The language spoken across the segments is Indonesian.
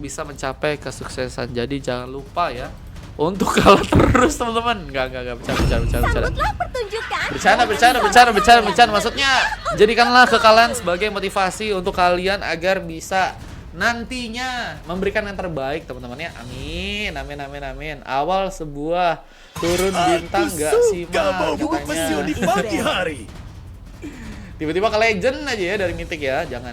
bisa mencapai kesuksesan. Jadi jangan lupa ya untuk kalah terus teman-teman. Enggak bercanda. Bercanda. Maksudnya jadikanlah kekalahan sebagai motivasi untuk kalian agar bisa nantinya memberikan yang terbaik teman-teman ya. Amin. Awal sebuah turun bintang gak sih mal katanya. Di pagi hari. Tiba-tiba ke legend aja ya dari mythic ya. Jangan.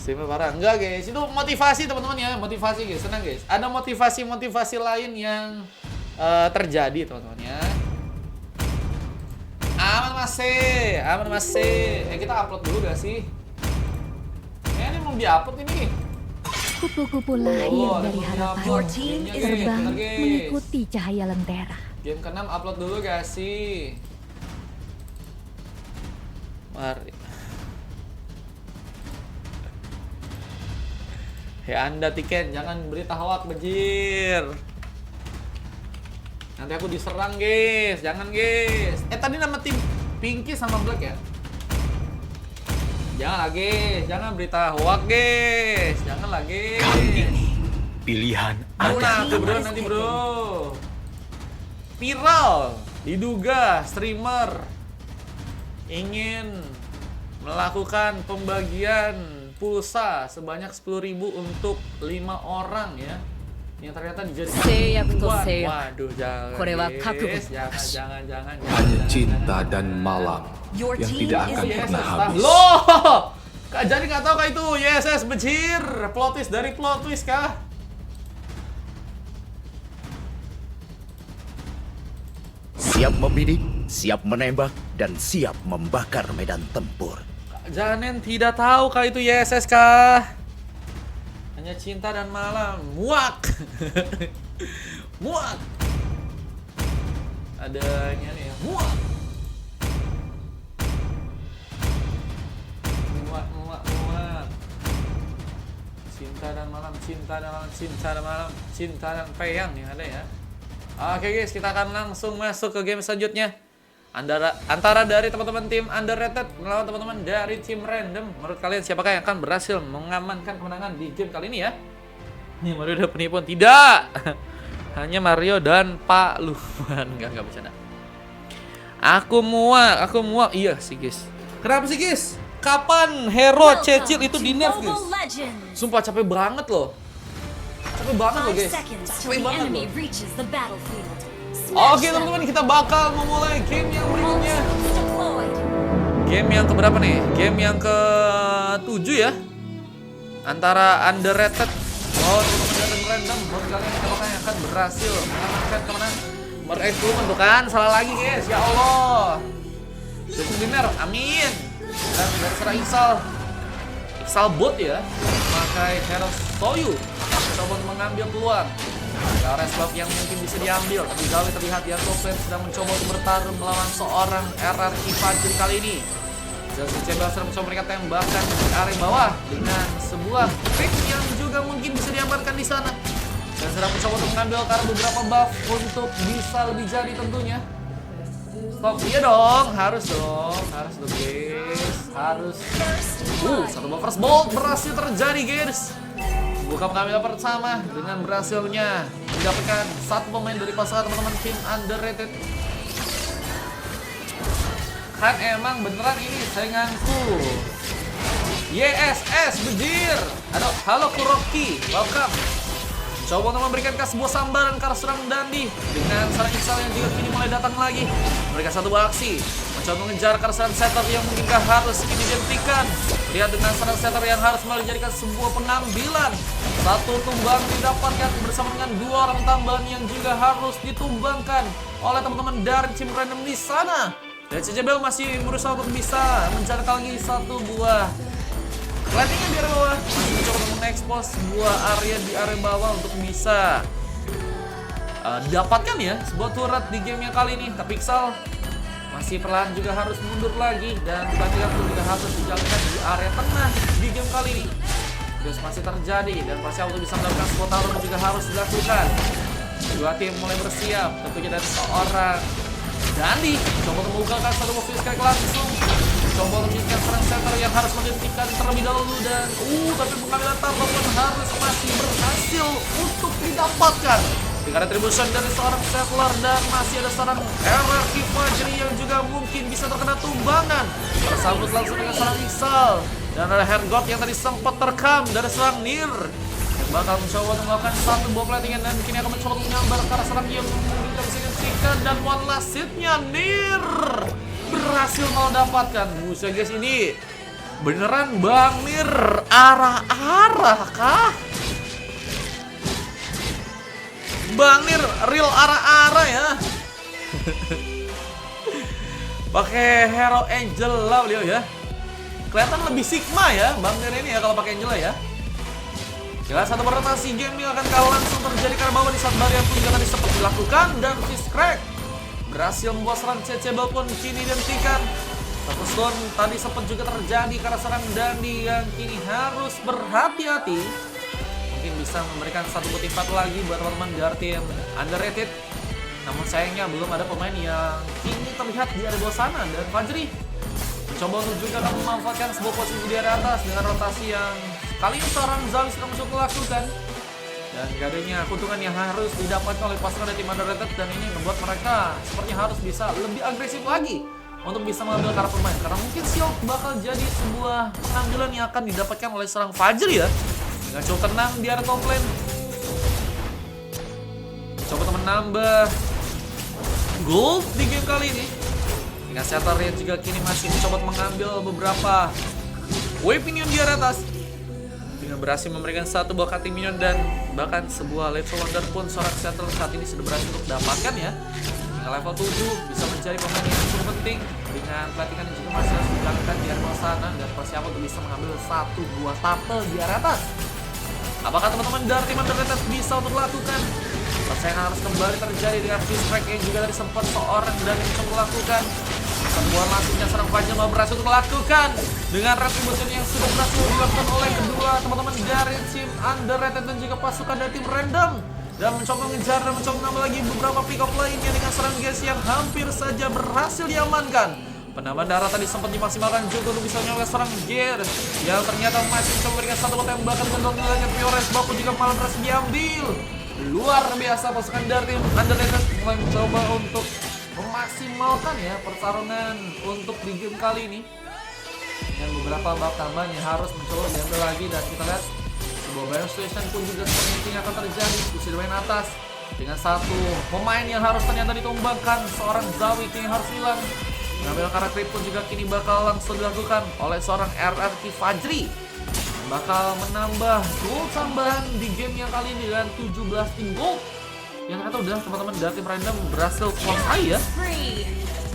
Streamer parah. Enggak guys, itu motivasi teman-teman ya. Motivasi guys, senang guys. Ada motivasi lain yang terjadi teman-teman ya. Aman masih. Kita upload dulu gak sih? Ini mau di-upload ini. Kupu-kupu lahir dari harapan, Gamenya, terbang guys. mengikuti cahaya lentera. Game ke-6 upload dulu gak sih? Mari. Ya Anda Tiken, jangan berita hoak bejir. Nanti aku diserang guys, jangan guys. Tadi nama tim Pinky sama Black ya? Jangan lagi, jangan berita hoak guys. Jangan lagi. Pilihan Nanti bro. Viral, diduga streamer ingin melakukan pembagian pulsa sebanyak 10.000 untuk 5 orang ya. Yang ternyata dijadikan uang. Waduh, jangan. Hanya cinta dan malam yang tidak akan pernah habis. Loh! Kak jadi nggak tahu kah itu YSS bejir. Plot twist dari plot twist kah? siap membidik, siap menembak, dan siap membakar medan tempur. Janen tidak tahu kah itu YSS kah? Hanya cinta dan malam. Muak. Muak. Adanya nih ya. Muak. Cinta dan malam, cinta dan peyang yang ada ya. Oke guys, kita akan langsung masuk ke game selanjutnya. Antara dari teman-teman tim Underrated melawan teman-teman dari tim Random. Menurut kalian siapakah yang akan berhasil mengamankan kemenangan di game kali ini ya? Nih Mario udah penipuan. Tidak. Hanya Mario dan Pak Luman. Enggak bercanda. Aku muak. Iya sih guys. Kenapa sih guys? Kapan hero Cecil itu di nerf guys? Sumpah capek banget loh. Capek banget loh guys. Oke teman-teman, kita bakal memulai game yang berikutnya. Game yang keberapa nih? Game yang ke-7 ya. Antara Underrated teman-teman Random. Menurut kalian siapakah yang akan berhasil mengamankan kemenangan? Merekrut tuh kan, salah lagi guys. Ya Allah. Dukung dinner, amin. Dan dari serang Iksal bot ya. Pakai hero Soyu. Coba mengambil peluang. Gares buff yang mungkin bisa diambil, tapi Gawi terlihat ya Topeng sedang mencoba untuk bertarung melawan seorang RRQ Fajr kali ini. Jesse Cebel sedang mencoba mereka tembakan di area bawah dengan sebuah pick yang juga mungkin bisa diamankan di sana. Dan sedang mencoba untuk mengambil karena beberapa buff untuk bisa lebih jadi tentunya. Stop, iya dong, harus dong guys, harus. Satu buff first bolt berhasil terjadi guys. Buka pengambilan pertama dengan berhasilnya mendapatkan satu pemain dari pasangan teman-teman tim Underrated. Kan emang beneran ini sainganku. YSS bejir. Aduh, halo Kuroki, welcome. Coba untuk memberikan sebuah sambaran ke arah serang Dandi dengan serang Iksal yang juga kini mulai datang lagi. Mereka satu aksi mencoba mengejar ke arah serang setter yang mungkinkah harus kini dihentikan. Lihat dengan serang setter yang harus menjadikan sebuah pengambilan. Satu tumbang didapatkan bersama dengan dua orang tambahan yang juga harus ditumbangkan oleh teman-teman dari tim Random di sana. Dan CJBL masih berusaha untuk bisa menjalankan lagi satu buah landingnya di area bawah. Masih mencoba untuk mengekspos sebuah area di area bawah untuk bisa dapatkan ya sebuah turret di game yang kali ini. Tapi Iksal masih perlahan juga harus mundur lagi dan pertandingan pun juga harus dijalankan di area tengah di game kali ini. Terus masih terjadi dan pasti auto bisa melakukan sebuah tarung juga harus dilakukan. Dua tim mulai bersiap, tentunya dari seorang Dandi coba membukakan satu move sekali langsung. Mencoba untuk mengikat serang center yang harus menghentikan terlebih dahulu. Dan tapi pengambilan target pun harus masih berhasil untuk didapatkan dengan retribution dari seorang Settler. Dan masih ada seorang RRQ Fajri yang juga mungkin bisa terkena tumbangan. Tersambut langsung dengan seorang Ixal. Dan ada Hergot yang tadi sempat terekam dari seorang Nir yang bakal mencoba untuk melakukan satu buah platingan. Dan kini akan mencoba untuk menyambar ke arah serang yang mungkin bisa dihentikan. Dan one last hit-nya Nir berhasil mendapatkan. Buset guys, ini beneran Bang Nir arah-arah kah? Bang Nir real arah-arah ya. Pakai Hero Angela beliau ya. Kelihatan lebih Sigma ya Bang Nir ini ya kalau pakai Angela ya. Jelas satu rotasi game yang akan kalah langsung terjadi karena bahwa di saat barrier pun juga tadi sempat dilakukan. Dan Fist Crack berhasil membuat serang CCBL pun kini dihentikan. Satu stun tadi sempat juga terjadi karena serang Dandi yang kini harus berhati-hati. Mungkin bisa memberikan satu motivasi lagi buat teman-teman dari tim underrated. Namun sayangnya belum ada pemain yang kini terlihat di area bawah sana. Dan Fajri mencoba untuk juga memanfaatkan sebuah posisi di area atas dengan rotasi yang kali ini seorang Zawi sedang mencoba lakukan. Dan gak adanya keuntungan yang harus didapatkan oleh pasukan dari tim underrated. Dan ini membuat mereka sepertinya harus bisa lebih agresif lagi untuk bisa mengambil karakter pemain. Karena mungkin Silk bakal jadi sebuah pengambilan yang akan didapatkan oleh seorang Fajri ya. Dengan cukup tenang di area top lane. Coba teman nambah gold di game kali ini. Dengan Setter yang juga kini masih mencoba mengambil beberapa wave minion di area atas. Dengan berhasil memberikan satu buah cutting minion dan bahkan sebuah level wonder pun seorang Settler saat ini sudah berhasil untuk dapatkan ya. Dengan level 7 bisa mencari pemain yang cukup penting. Dengan pelatihan yang juga masih harus dijalankan di area bawah sana. Dan persiapan untuk bisa mengambil satu buah turtle di area atas. Apakah teman-teman dari tim underrated bisa untuk lakukan? Persaingan harus kembali terjadi dengan Fist Crack yang juga dari sempat seorang dan yang bisa melakukan. Sebuah masuknya serang Fajr berhasil untuk melakukan dengan retribution yang sudah berhasil dilakukan oleh kedua teman-teman dari tim underrated dan juga pasukan dari tim random. Dan mencoba mengejar dan mencoba menambah lagi beberapa pick up lainnya dengan serang gas yang hampir saja berhasil diamankan. Penambahan darah tadi sempat dimaksimalkan juga untuk bisa menyalurkan serang Gear yang ternyata masih mencoba memberikan satu tembakan dengan nilainya Fiores Baku juga malah berhasil diambil. Luar biasa pasukan dari tim underrated mulai mencoba untuk memaksimalkan ya pertarungan untuk di game kali ini. Dan beberapa bab tambahan yang harus mencoba diambil lagi. Dan kita lihat sebuah Bayon Station pun juga sepertinya akan terjadi di sisi domain atas. Dengan satu pemain yang harus ternyata ditumbangkan, seorang Zawi yang harus hilang. Mengambil karakter pun juga kini bakal langsung dilakukan oleh seorang RRQ Fajri. Bakal menambah gold tambahan di game yang kali ini dengan 17 tim gold. Yang ternyata udah teman-teman dari tim random berhasil kuasai ya.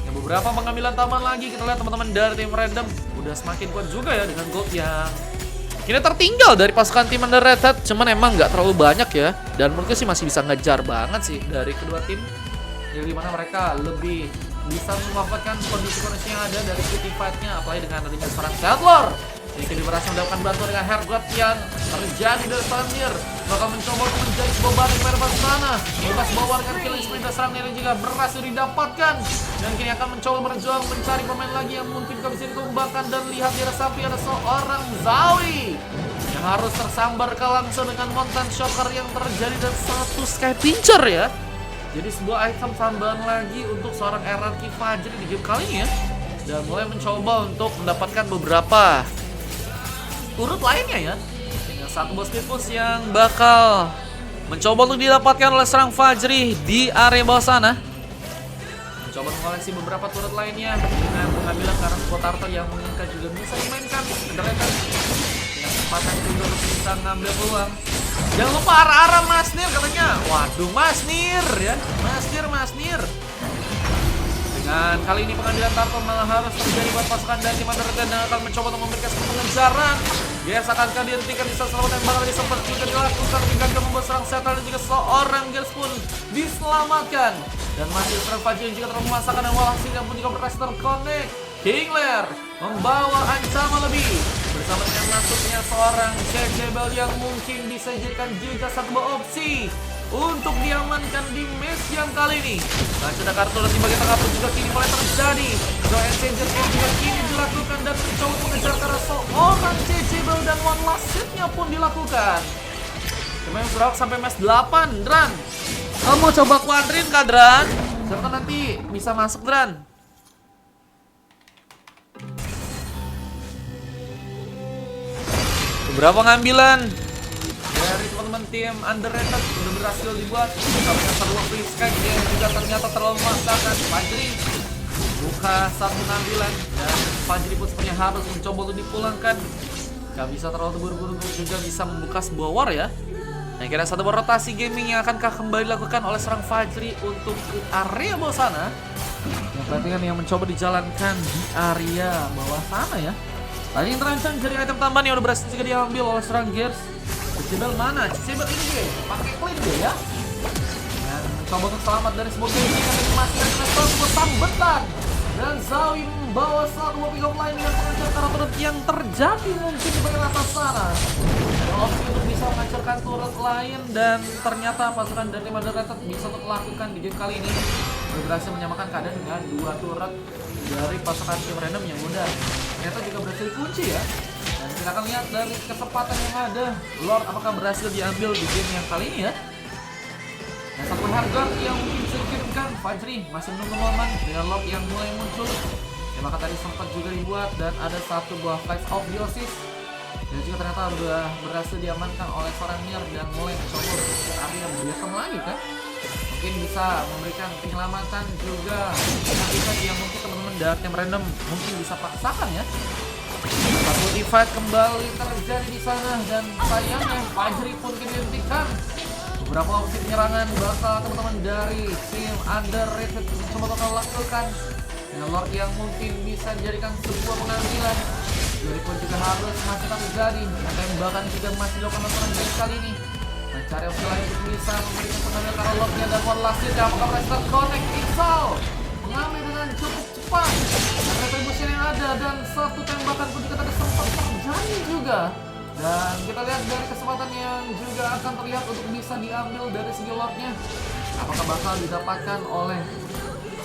Yang beberapa pengambilan tambahan lagi kita lihat teman-teman dari tim random udah semakin kuat juga ya dengan gold yang kini tertinggal dari pasukan tim underrated. Cuman emang nggak terlalu banyak ya. Dan menurutku sih masih bisa ngejar banget sih dari kedua tim. Jadi dimana mereka lebih bisa memanfaatkan kondisi-kondisi yang ada dari city fight-nya. Apalagi dengan adanya seorang Settler. Jadi kini berhasil mendapatkan bantuan dengan Hergot yang terjadi dari Sanir. Bakal mencoba untuk menjadi sebuah banding merah sana. Bebas bawa dengan killing sprint dan serang yang juga berhasil didapatkan. Dan kini akan mencoba berjuang mencari pemain lagi yang mungkin juga bisa ditumbangkan. Dan lihat di samping ada seorang Zawi yang harus tersambar ke langsung dengan Mountain Shocker yang terjadi dan satu Sky Pincher ya. Jadi sebuah item tambahan lagi untuk seorang RRQ Fajr di game kali ini ya. Dan mulai mencoba untuk mendapatkan beberapa turut lainnya ya. Dengan satu bos speed push yang bakal mencoba untuk didapatkan oleh serang Fajri di area bawah sana. Mencoba mengoleksi beberapa turut lainnya dengan pengambilan karena sebuah turtle yang menginginkan juga bisa dimainkan. Dengan kesempatan juga untuk bisa ngambil peluang. Jangan lupa arah-arah Mas Nir katanya. Waduh Mas Nir ya. Mas Nir. Dengan kali ini pengambilan turtle malah harus terjadi buat pasukan dari tim underrated dan akan mencoba untuk memberikan pengejaran. Yes, akankah dihentikan bisa selamat tembakan tadi sempat juga dilakukan hingga dia membuat serang Settler dan juga seorang Gears pun diselamatkan. Dan masih serang Fajr yang juga termasakan dan walang sehingga pun juga berhasil terkonek. Kingler membawa ancaman lebih bersama dengan masuknya seorang CCBL yang mungkin bisa dijadikan juga satu opsi untuk diamankan di match yang kali ini. Nah, sudah kartu di bagian tengah pun juga kini mulai terjadi. Draw exchanger yang juga kini dilakukan dan mencoba mengejar ke arah seorang CCBL dan one last hit-nya pun dilakukan. Kemarin sudah sampai match 8, Dran. Kamu mau coba kuadrin kah, Dran? Serta nanti bisa masuk, Dran. Beberapa ngambilan dari teman-teman tim underrated sudah berhasil dibuat. Tapi yang terlalu free sky yang juga ternyata terlalu memaksakan. Fajri buka satu ngambilan dan Fajri pun sepertinya harus mencoba untuk dipulangkan. Gak bisa terlalu terburu-buru juga bisa membuka sebuah war ya. Nah, kira satu rotasi gaming yang akankah kembali dilakukan oleh serang Fajri untuk ke area bawah sana. Yang perhatikan yang mencoba dijalankan di area bawah sana ya. Tadi yang terancam jadi item tambahan yang udah berhasil juga diambil oleh serang Gears. Cicibel mana? Cicibel ini dia, pakai clean dia ya. Dan mencoba untuk selamat dari sebuah gaming yang masih ada sebuah sambetan. Dan Zawi membawa satu buah pick up line dengan pengejar turret yang terjadi mungkin di bagian atas sana. Opsi untuk bisa menghancurkan turret lain dan ternyata pasukan dari Underrated bisa untuk melakukan di game kali ini. Berhasil menyamakan keadaan dengan dua turret dari pasukan tim random yang udah ternyata juga berhasil dikunci ya. Dan kita akan lihat dari kesempatan yang ada, Lord apakah berhasil diambil di game yang kali ini ya. Dan satu harga yang mungkin bisa dikirimkan, Fajri masih menunggu momen dengan Lord yang mulai muncul. Ya, maka tadi sempat juga dibuat dan ada satu buah flash of Biosis. Dan juga ternyata sudah berhasil diamankan oleh seorang Nier dan mulai mencoba ke area biasa lagi kan. Mungkin bisa memberikan penyelamatan juga dengan yang mungkin teman-teman dari tim random mungkin bisa paksakan ya. Satu divide kembali terjadi di sana dan sayangnya Fajri pun dihentikan. Beberapa opsi penyerangan bakal teman-teman dari tim Underrated coba bakal lakukan. Dengan Lord yang mungkin bisa dijadikan sebuah pengambilan. Jadi pun juga harus masih terjadi. Tembakan juga masih dilakukan oleh Gears kali ini. Mencari opsi lain untuk bisa memberikan pengambilan karena Lordnya dan one last hit. Apakah mereka connect Pixel mengambil dengan cukup cepat dan retribution yang ada dan satu tembakan pun juga tadi sempat terjadi juga. Dan kita lihat dari kesempatan yang juga akan terlihat untuk bisa diambil dari segi Lordnya. Apakah bakal didapatkan oleh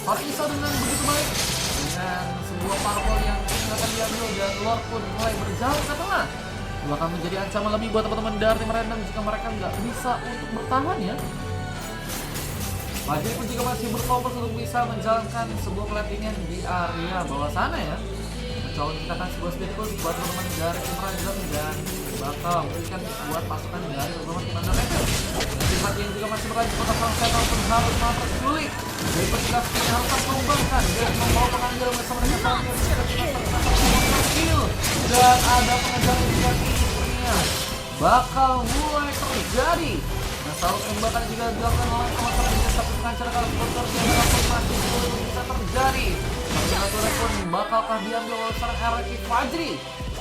Farisa dengan begitu baik dengan sebuah parpol yang akan diambil dan Lord pun mulai berjalan ke tengah. Itu akan menjadi ancaman lebih buat teman-teman dari tim random jika mereka nggak bisa untuk bertahan ya. Fajri pun juga masih berfokus untuk bisa menjalankan sebuah pelatihan di area bawah sana ya. Mencoba menciptakan sebuah speed push buat teman-teman dari tim random dan bakal memberikan buat pasukan dari teman-teman tim Underrated. Tim yang juga masih berlanjut kota Falsetto pun harus mempersulit. Dari petugas ini harus mengembangkan dan membawa pengambil bersama dengan Falsetto skill dan ada pengejaran juga ini sepertinya bakal mulai terjadi. Nah, selalu tembakan juga dilakukan oleh teman-teman yang satu pengacara kalau sponsor yang dapat masih belum bisa terjadi. Tapi pun bakalkah diambil oleh seorang RRQ Fajri?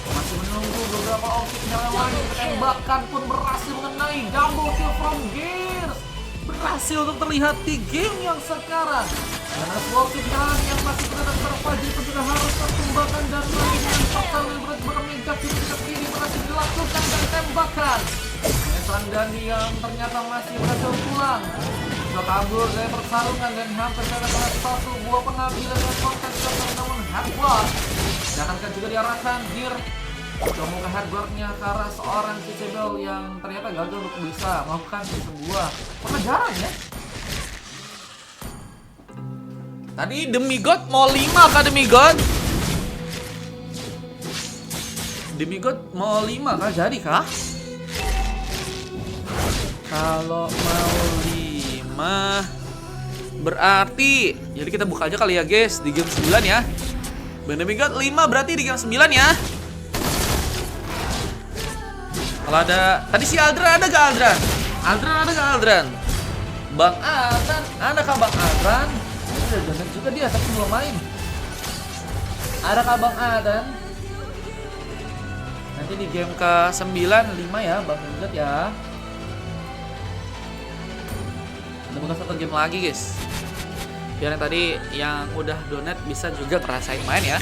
Masih menunggu beberapa opsi penyerangan lain. Tembakan pun berhasil mengenai double kill from Gears. Berhasil untuk terlihat di game yang sekarang. Karena sebuah opsi penyerangan yang masih terhadap seorang Fajri pun juga harus tertumbangkan dan lagi dengan pasal yang berat bermegak di dekat kiri berhasil dilakukan dan tembakan. Sang Dandi yang ternyata masih berhasil pulang. Sudah kabur dari pertarungan dan hampir dapat satu buah pengambilan dan konten namun hardware. Dan akan juga diarahkan Gear coba ke hardware-nya ke arah seorang Cicibel yang ternyata gagal untuk bisa melakukan sebuah pengejaran ya. Tadi Demigod mau 5 kah Demigod? Demigod mau 5 kah? Jadi kah? Kalau mau 5 berarti jadi kita buka aja kali ya guys di game 9 ya. Demigod 5 berarti di game 9 ya. Kalau ada tadi si Aldran ada gak Aldran? Aldran ada gak Aldran? Bang Aldran ada kah Bang Aldran? Udah jangan juga dia tapi belum main. Ada kah Bang Aldran? Nanti di game ke 9 5 ya Bang Aldran ya. Kita buka satu game lagi guys. Biar yang tadi yang udah donat bisa juga ngerasain main ya.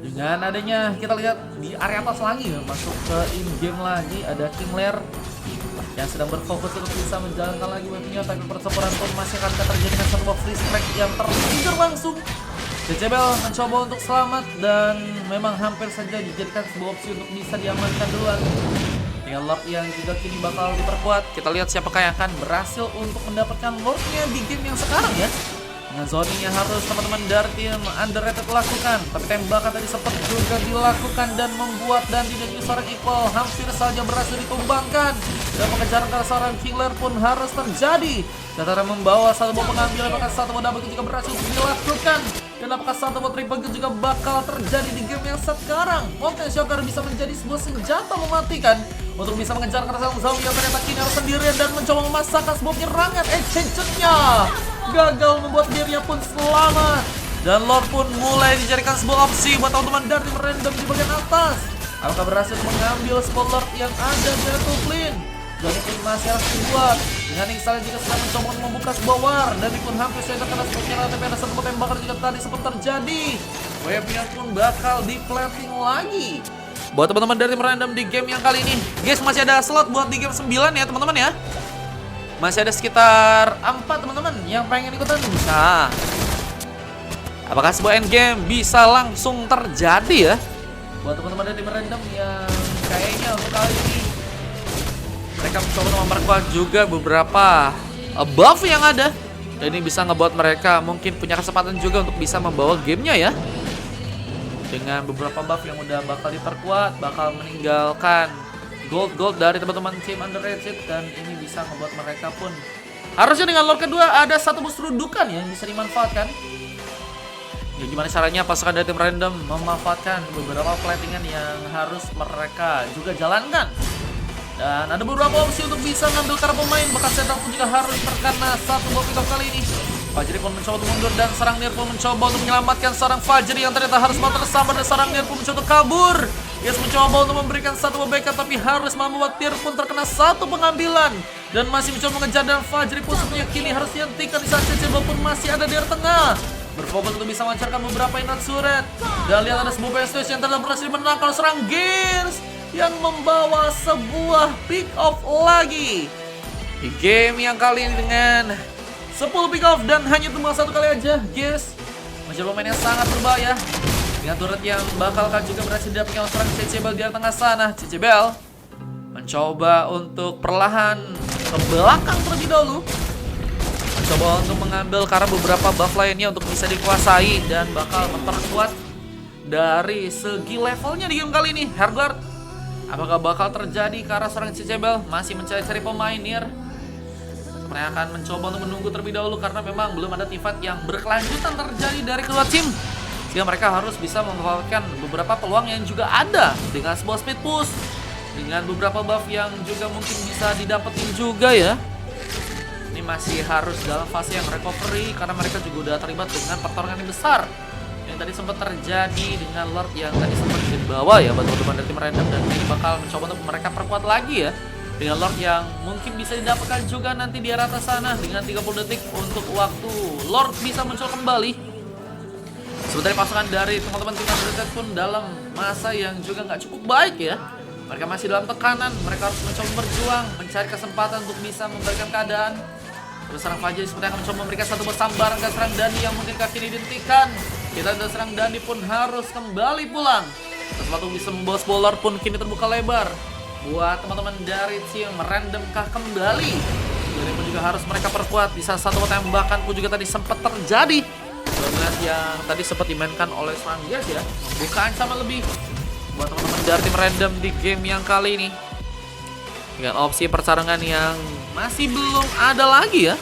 Juga Dan adanya kita lihat di area atas lagi ya, masuk ke in-game lagi ada King Lear yang sedang berfokus untuk bisa menjalankan lagi weapon-nya, tapi pertempuran pun masih akan terjadi dengan satu free strike yang tertrigger langsung. CCBL mencoba untuk selamat dan memang hampir saja dijadikan sebuah opsi untuk bisa diamankan duluan. Dengan Lord yang juga kini bakal diperkuat. Kita lihat siapakah yang akan berhasil untuk mendapatkan Lordnya di game yang sekarang ya. Dengan zoning yang harus teman-teman dari tim Underrated lakukan, tapi tembakan tadi sempat juga dilakukan dan membuat Dandi dan seorang Equal hampir saja berhasil ditumbangkan. Dan pengejaran ke seorang Killer pun harus terjadi. Datara membawa satu buah pengambilan, bahkan satu buah double juga berhasil dilakukan. Dan apakah satu buah triple kill juga bakal terjadi di game yang sekarang? Mountain Shocker bisa menjadi sebuah senjata mematikan untuk bisa mengejar ke seorang zombie yang ternyata kini harus sendirian dan mencoba memasakkan sebuah penyerangan. Exchange-nya gagal membuat dirinya pun selamat. Dan Lord pun mulai dijadikan sebuah opsi buat teman-teman dari tim random di bagian atas. Apakah berhasil mengambil sebuah Lord yang ada di Tuplin? Dan pun masih harus dibuat. Dengan Ixal juga sedang mencoba untuk membuka sebuah war. Dan pun hampir saja terkena sebuah penyerangan, tapi ada satu tembakan juga tadi sempat terjadi. Webnya pun bakal di-plating lagi. Buat teman-teman dari tim random di game yang kali ini, guys, masih ada slot buat di game 9 ya teman-teman ya. Masih ada sekitar 4 teman-teman yang pengen ikutan bisa. Apakah sebuah endgame bisa langsung terjadi ya? Buat teman-teman dari tim random yang kayaknya untuk kali ini mereka mencoba memperkuat juga beberapa buff yang ada. Dan ini bisa ngebuat mereka mungkin punya kesempatan juga untuk bisa membawa gamenya ya. Dengan beberapa buff yang udah bakal diperkuat, bakal meninggalkan gold dari teman-teman tim Underrated. Dan ini bisa membuat mereka pun harusnya dengan Lord kedua ada satu boost rudukan yang bisa dimanfaatkan. Ya gimana caranya pasukan dari tim random memanfaatkan beberapa platingan yang harus mereka juga jalankan. Dan ada beberapa opsi untuk bisa ngambil karena pemain. Bekas setup pun juga harus terkena satu buah pick kali ini. Fajri pun mencoba untuk mundur dan serang Nier pun mencoba untuk menyelamatkan seorang Fajri yang ternyata harus mau tersambar dan serang Nier pun mencoba kabur. Yes mencoba untuk memberikan satu buah backup tapi harus membuat Nier pun terkena satu pengambilan. Dan masih mencoba mengejar dan Fajri pun sepertinya kini harus dihentikan di saat CCB pun masih ada di tengah. Berfokus untuk bisa melancarkan beberapa inat surat. Dan lihat ada sebuah PlayStation yang ternyata berhasil menangkal serang Gears yang membawa sebuah pick off lagi di game yang kali ini dengan 10 pick off dan hanya tumbang satu kali aja. Guys, mencoba pemain yang sangat berbahaya dengan turret yang bakalkan juga berhasil didapatkan oleh serang CCBL di tengah sana. CCBL mencoba untuk perlahan ke belakang terlebih dahulu, mencoba untuk mengambil karena beberapa buff lainnya untuk bisa dikuasai dan bakal memperkuat dari segi levelnya di game kali ini. Herguard, apakah bakal terjadi karena seorang CCBL masih mencari-cari pemain Nier? Mereka akan mencoba untuk menunggu terlebih dahulu karena memang belum ada teamfight yang berkelanjutan terjadi dari kedua tim. Sehingga mereka harus bisa memanfaatkan beberapa peluang yang juga ada dengan sebuah speed push, dengan beberapa buff yang juga mungkin bisa didapetin juga ya. Ini masih harus dalam fase yang recovery karena mereka juga udah terlibat dengan pertarungan yang besar yang tadi sempat terjadi dengan Lord yang tadi sempat dibawa ya buat teman-teman dari tim random. Dan ini bakal mencoba untuk mereka perkuat lagi ya dengan Lord yang mungkin bisa didapatkan juga nanti di arah atas sana dengan 30 detik untuk waktu Lord bisa muncul kembali. Sementara pasukan dari teman-teman tim Underrated pun dalam masa yang juga nggak cukup baik ya. Mereka masih dalam tekanan, mereka harus mencoba berjuang mencari kesempatan untuk bisa memberikan keadaan. Terus serang Fajri seperti akan mencoba memberikan satu buah sambaran ke serang Dandi yang mungkin kaki ini dihentikan. Kita dan serang Dandi pun harus kembali pulang. Sesuatu bisa membawa spoiler pun kini terbuka lebar buat teman-teman dari tim random kah kembali. Jadi pun juga harus mereka perkuat. Bisa satu tembakan pun juga tadi sempat terjadi. Donat yang tadi sempat dimainkan oleh serang Gears ya, membuka ancaman lebih buat teman-teman dari tim random di game yang kali ini. Dengan opsi pertarungan yang masih belum ada lagi ya.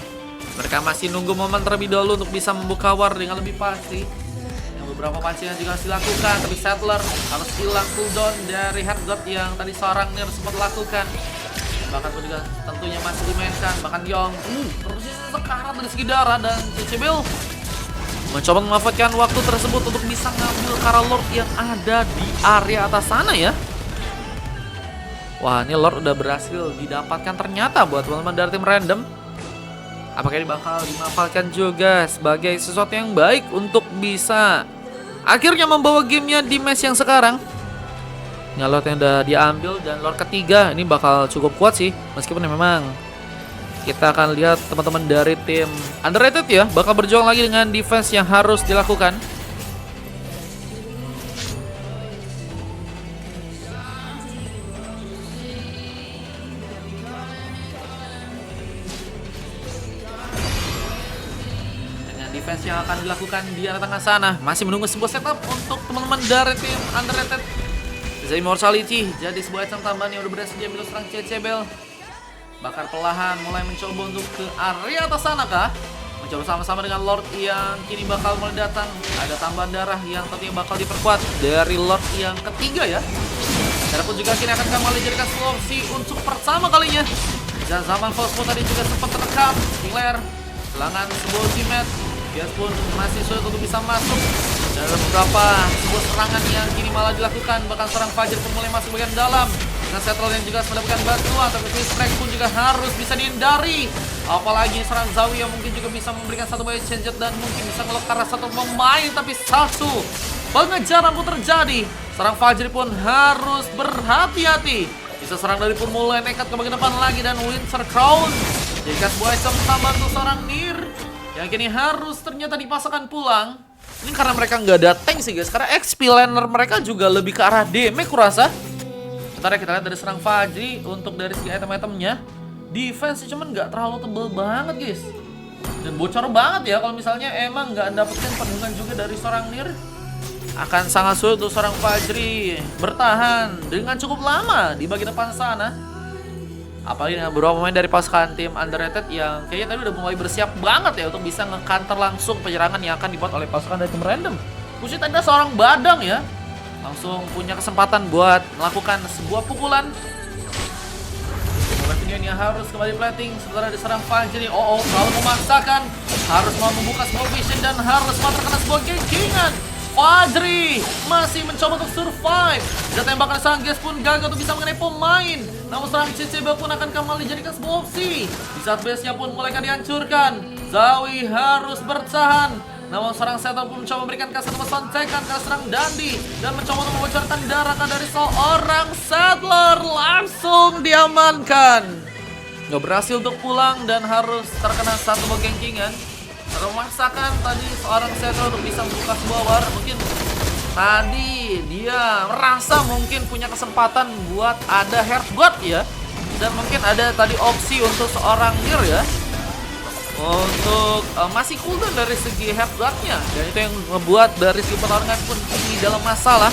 Mereka masih nunggu momen terlebih dahulu untuk bisa membuka war dengan lebih pasti. Yang beberapa pancingan juga harus dilakukan, tapi Settler harus hilang cooldown dari Heartgod yang tadi seorang Nier sempat lakukan. Bahkan pun juga tentunya masih dimainkan. Bahkan Yong terusnya sekarat dari segi darah dan CCBL mencoba memanfaatkan waktu tersebut untuk bisa ngambil Kara Lord yang ada di area atas sana ya. Wah, ini Lord udah berhasil didapatkan ternyata buat teman-teman dari tim random. Apakah ini bakal dimanfaatkan juga sebagai sesuatu yang baik untuk bisa akhirnya membawa gamenya di match yang sekarang. Nah, Lord yang udah diambil dan Lord ketiga ini bakal cukup kuat sih. Meskipun memang kita akan lihat teman-teman dari tim Underrated ya bakal berjuang lagi dengan defense yang harus dilakukan. Defense yang akan dilakukan di arah tengah sana masih menunggu sebuah setup untuk teman-teman dari tim Underrated. The Immortality jadi sebuah item tambahan yang udah berhasil diambil serang Cecebel. Bakar perlahan mulai mencoba untuk ke area atas sana kah? Mencoba sama-sama dengan Lord yang kini bakal mulai datang. Ada tambahan darah yang tentunya bakal diperkuat dari Lord yang ketiga ya. Darah pun juga kini akan kembali jadikan opsi untuk pertama kalinya. Dan zaman Fosmo tadi juga sempat terekam. Kingler kehilangan sebuah ultimate. Gas pun masih sulit untuk bisa masuk. Dan ada beberapa sebuah serangan yang kini malah dilakukan. Bahkan seorang Fajar pun mulai masuk bagian dalam. Dengan Settle yang juga mendapatkan bantuan. Tapi Strike pun juga harus bisa dihindari. Apalagi seorang Zawi yang mungkin juga bisa memberikan satu buy change dan mungkin bisa ngelokar satu pemain. Tapi satu pengejaran pun terjadi. Seorang Fajar pun harus berhati-hati. Bisa serang dari pun mulai nekat ke bagian depan lagi. Dan Winter Crown jadikan sebuah item tambahan untuk seorang Nir yang kini harus ternyata dipasangkan pulang. Ini karena mereka nggak ada tank sih guys. Karena XP laner mereka juga lebih ke arah damage kurasa. Ntar ya kita lihat dari serang Fajri. Untuk dari segi item-itemnya defense cuman nggak terlalu tebel banget guys. Dan bocor banget ya. Kalau misalnya emang nggak dapetin perlindungan juga dari seorang Nir, akan sangat sulit untuk seorang Fajri bertahan dengan cukup lama di bagian depan sana. Apalagi dengan beberapa pemain dari pasukan tim Underrated yang kayaknya tadi udah mulai bersiap banget ya untuk bisa nge-counter langsung penyerangan yang akan dibuat oleh pasukan dari tim random. Khususnya ada seorang Badang ya, langsung punya kesempatan buat melakukan sebuah pukulan. Video ini harus kembali plating sementara diserang Fajri. Selalu memaksakan, harus mau membuka sebuah vision dan harus mau terkena sebuah gankingan. Fajri masih mencoba untuk survive. Dan tembakan sang gas pun gagal untuk bisa mengenai pemain. Namun serang Cecebel pun akan kembali dijadikan sebuah opsi. Di saat base-nya pun mulai akan dihancurkan. Zawi harus bertahan. Namun serang Settle pun mencoba memberikan kasih sontekan ke serang Dandi. Dan mencoba untuk membocorkan darah dari seorang Settler. Langsung diamankan. Nggak berhasil untuk pulang dan harus terkena satu gankingan. Memaksakan tadi seorang Settler untuk bisa membuka sebuah war. Mungkin tadi dia merasa mungkin punya kesempatan buat ada Heartguard ya. Dan mungkin ada tadi opsi untuk seorang Nir ya, untuk masih cooldown dari segi Heartguard-nya. Dan itu yang membuat dari segi pertarungan pun ini dalam masalah.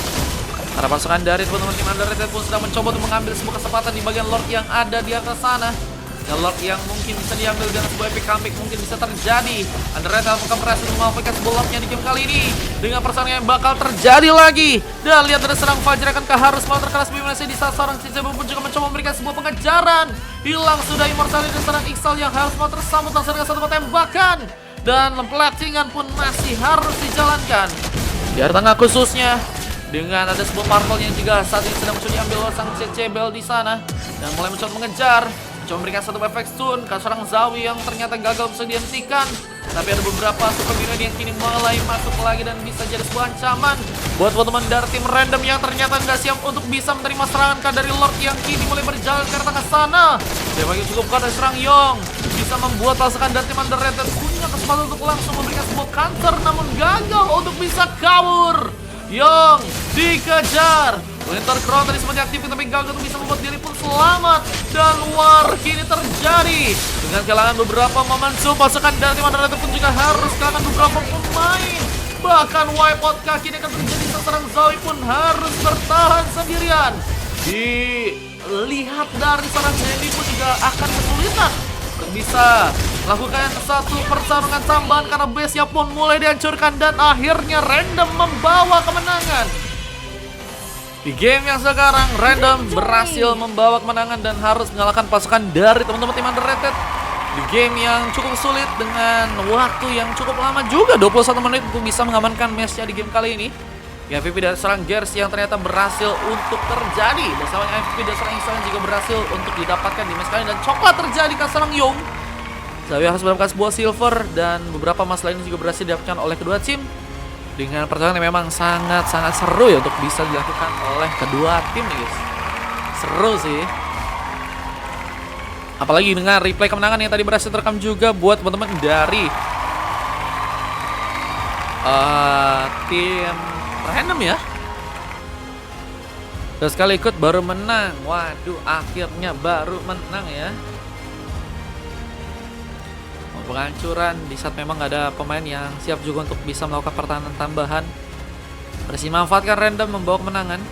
Karena pasukan dari teman-teman tim Underrated pun sudah mencoba untuk mengambil sebuah kesempatan di bagian Lord yang ada di atas sana. Dan Lord yang mungkin bisa diambil dengan sebuah epic comeback mungkin bisa terjadi. Underrated apakah berhasil memanfaatkan sebuah Lordnya di game kali ini dengan persaingan yang bakal terjadi lagi. Dan lihat dari serang Fajar akankah harus mau terkeras bimasi di saat seorang Cecebel pun juga mencoba memberikan sebuah pengejaran. Hilang sudah Immortality dan serang Ixal yang harus mau tersambut langsung dengan satu tembakan. Dan platingan pun masih harus dijalankan di area tengah khususnya. Dengan ada sebuah purple yang juga saat ini sedang mencoba diambil oleh sang Cecebel di sana. Dan mulai mencoba mengejar. Coba memberikan satu efek stun ke seorang Zawi yang ternyata gagal bisa dihentikan. Tapi ada beberapa super minion yang kini mulai masuk lagi dan bisa jadi sebuah ancaman buat teman-teman dari tim random yang ternyata nggak siap untuk bisa menerima serangan dari Lord yang kini mulai berjalan ke tengah sana. Dia bagi cukup kuat dari serang Yong, bisa membuat pasukan dari tim Underrated punya kesempatan untuk langsung memberikan sebuah counter, namun gagal untuk bisa kabur. Yong dikejar. Winter Crown tadi sempat diaktifkan tapi gagal untuk bisa membuat diri pun selamat. Dan war kini terjadi dengan kehilangan beberapa momentum. Pasukan dari tim Underrated pun juga harus kehilangan beberapa pemain. Bahkan wipeout kaki ini akan terjadi. Seorang Zawi pun harus bertahan sendirian. Dilihat dari seorang Jenny pun juga akan kesulitan untuk bisa melakukan satu pertarungan tambahan karena base-nya pun mulai dihancurkan. Dan akhirnya random membawa kemenangan. Di game yang sekarang, random berhasil membawa kemenangan dan harus mengalahkan pasukan dari teman-teman tim Underrated di game yang cukup sulit dengan waktu yang cukup lama juga, 21 menit untuk bisa mengamankan match-nya di game kali ini. MVP dari serang Gers yang ternyata berhasil untuk terjadi bersama MVP dari serang Islam juga berhasil untuk didapatkan di match kali ini. Dan coklat terjadi ke serang Yong. Zawi harus mendapatkan sebuah silver dan beberapa emas lain juga berhasil didapatkan oleh kedua tim. dengan pertarungan yang memang sangat-sangat seru ya untuk bisa dilakukan oleh kedua tim nih guys. Seru sih. Apalagi dengan replay kemenangan yang tadi berhasil terekam juga buat teman-teman dari tim random ya. Dan sekali ikut baru menang. Waduh, akhirnya baru menang ya. Penghancuran di saat memang gak ada pemain yang siap juga untuk bisa melakukan pertahanan tambahan. Berhasil memanfaatkan random membawa kemenangan.